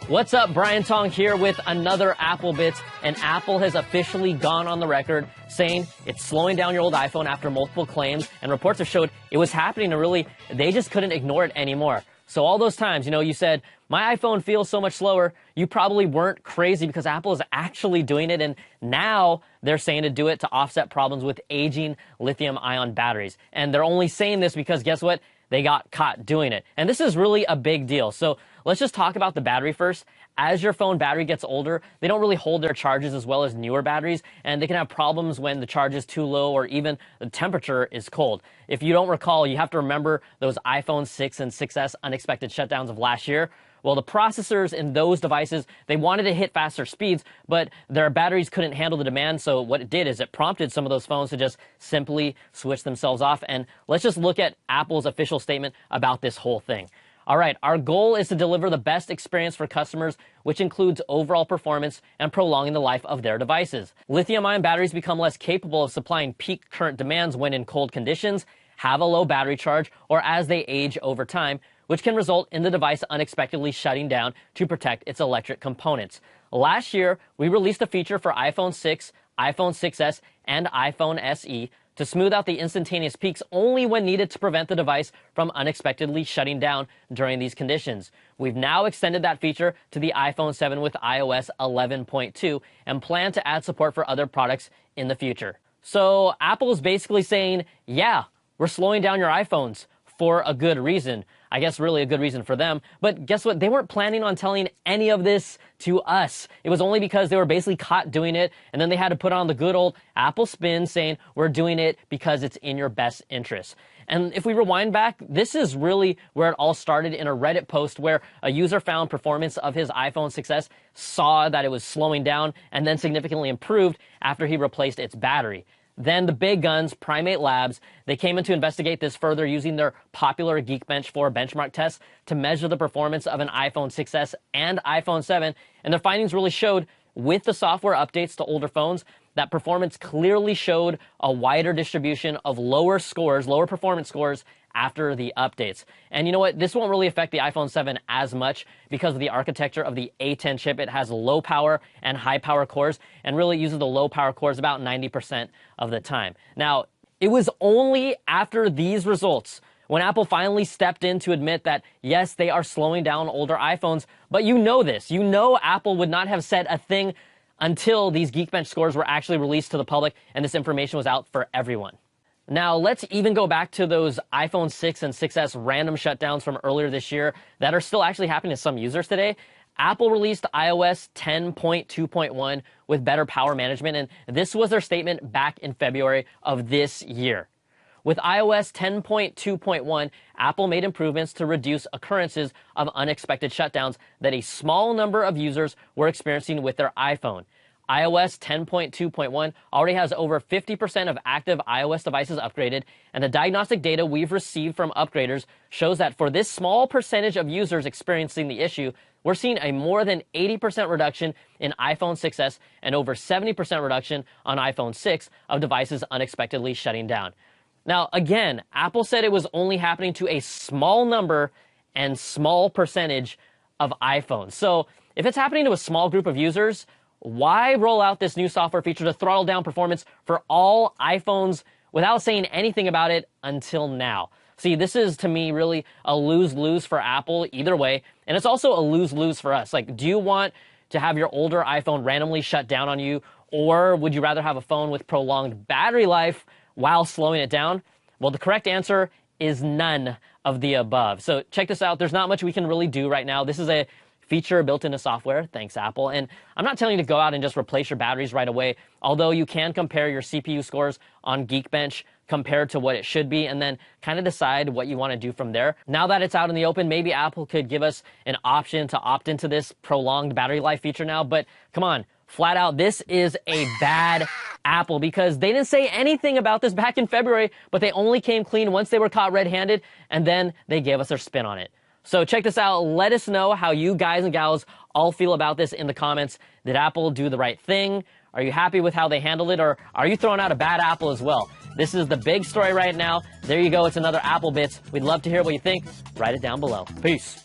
What's up, Brian Tong here with another Apple Bits, and Apple has officially gone on the record saying it's slowing down your old iPhone after multiple claims, and reports have showed it was happening and really, they just couldn't ignore it anymore. So all those times, you said, my iPhone feels so much slower, you probably weren't crazy because Apple is actually doing it, and now they're saying to do it to offset problems with aging lithium-ion batteries. And they're only saying this because guess what? They got caught doing it. And this is really a big deal. So let's just talk about the battery first. As your phone battery gets older, they don't really hold their charges as well as newer batteries, and they can have problems when the charge is too low or even the temperature is cold. If you don't recall, you have to remember those iPhone 6 and 6S unexpected shutdowns of last year. Well, the processors in those devices, they wanted to hit faster speeds, but their batteries couldn't handle the demand. So what it did is it prompted some of those phones to just simply switch themselves off. And let's just look at Apple's official statement about this whole thing. All right, our goal is to deliver the best experience for customers, which includes overall performance and prolonging the life of their devices. Lithium-ion batteries become less capable of supplying peak current demands when in cold conditions, have a low battery charge, or as they age over time, which can result in the device unexpectedly shutting down to protect its electric components. Last year, we released a feature for iPhone 6, iPhone 6S, and iPhone SE to smooth out the instantaneous peaks only when needed to prevent the device from unexpectedly shutting down during these conditions. We've now extended that feature to the iPhone 7 with iOS 11.2 and plan to add support for other products in the future. So Apple is basically saying, yeah, we're slowing down your iPhones for a good reason. I guess really a good reason for them. But guess what? They weren't planning on telling any of this to us. It was only because they were basically caught doing it, and then they had to put on the good old Apple spin saying, we're doing it because it's in your best interest. And if we rewind back, this is really where it all started in a Reddit post where a user found performance of his iPhone 6S, saw that it was slowing down, and then significantly improved after he replaced its battery. Then the big guns, Primate Labs, they came in to investigate this further using their popular Geekbench 4 benchmark tests to measure the performance of an iPhone 6S and iPhone 7, and their findings really showed, with the software updates to older phones, that performance clearly showed a wider distribution of lower performance scores after the updates. And you know what? This won't really affect the iPhone 7 as much because of the architecture of the A10 chip. It has low power and high power cores and really uses the low power cores about 90% of the time. Now, it was only after these results when Apple finally stepped in to admit that, yes, they are slowing down older iPhones, but you know this. You know Apple would not have said a thing until these Geekbench scores were actually released to the public and this information was out for everyone. Now, let's even go back to those iPhone 6 and 6S random shutdowns from earlier this year that are still actually happening to some users today. Apple released iOS 10.2.1 with better power management, and this was their statement back in February of this year. With iOS 10.2.1, Apple made improvements to reduce occurrences of unexpected shutdowns that a small number of users were experiencing with their iPhone. iOS 10.2.1 already has over 50% of active iOS devices upgraded, and the diagnostic data we've received from upgraders shows that for this small percentage of users experiencing the issue, we're seeing a more than 80% reduction in iPhone 6S and over 70% reduction on iPhone 6 of devices unexpectedly shutting down. Now, again, Apple said it was only happening to a small number and small percentage of iPhones. So if it's happening to a small group of users, why roll out this new software feature to throttle down performance for all iPhones without saying anything about it until now? See, this is, to me, really a lose-lose for Apple either way, and it's also a lose-lose for us. Like, do you want to have your older iPhone randomly shut down on you, or would you rather have a phone with prolonged battery life while slowing it down? Well, the correct answer is none of the above. So check this out. There's not much we can really do right now. This is a feature built into software. Thanks, Apple. And I'm not telling you to go out and just replace your batteries right away, although you can compare your CPU scores on Geekbench compared to what it should be and then kind of decide what you want to do from there. Now that it's out in the open, maybe Apple could give us an option to opt into this prolonged battery life feature now, but come on, flat out, this is a bad Apple because they didn't say anything about this back in February, but they only came clean once they were caught red-handed, and then they gave us their spin on it. So check this out. Let us know how you guys and gals all feel about this in the comments. Did Apple do the right thing? Are you happy with how they handled it, or are you throwing out a bad Apple as well? This is the big story right now. There you go. It's another Apple Bits. We'd love to hear what you think. Write it down below. Peace.